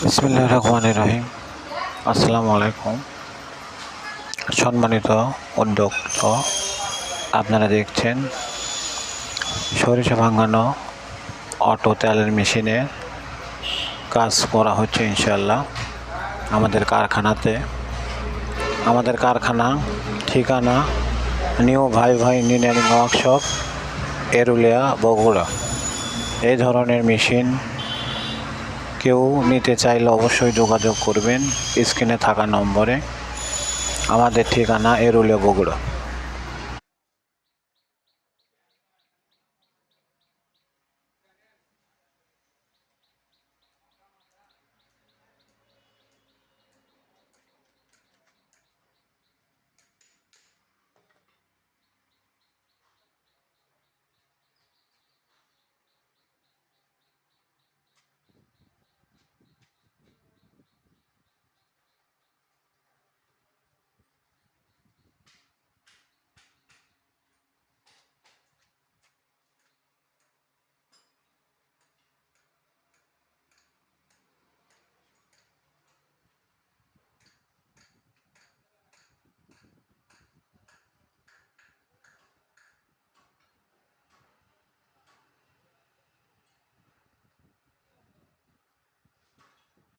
বিসমিল্লাহির রহমানির রহিম। আসসালামু আলাইকুম। সম্মানিত উদ্যোক্তা, আপনারা দেখছেন সরিষা ভাঙানো অটো তেলের মেশিনে কাজ করা হচ্ছে ইনশাআল্লাহ আমাদের কারখানাতে। আমাদের কারখানা ঠিকানা নিউ ভাই ভাই ইঞ্জিনিয়ারিং ওয়ার্কশপ, এরুলিয়া, বগুড়া। এই ধরনের মেশিন কেউ নিতে চাইলে অবশ্যই যোগাযোগ করবেন স্ক্রিনে থাকা নম্বরে। আমাদের ঠিকানা এরুলিয়া, বগুড়া।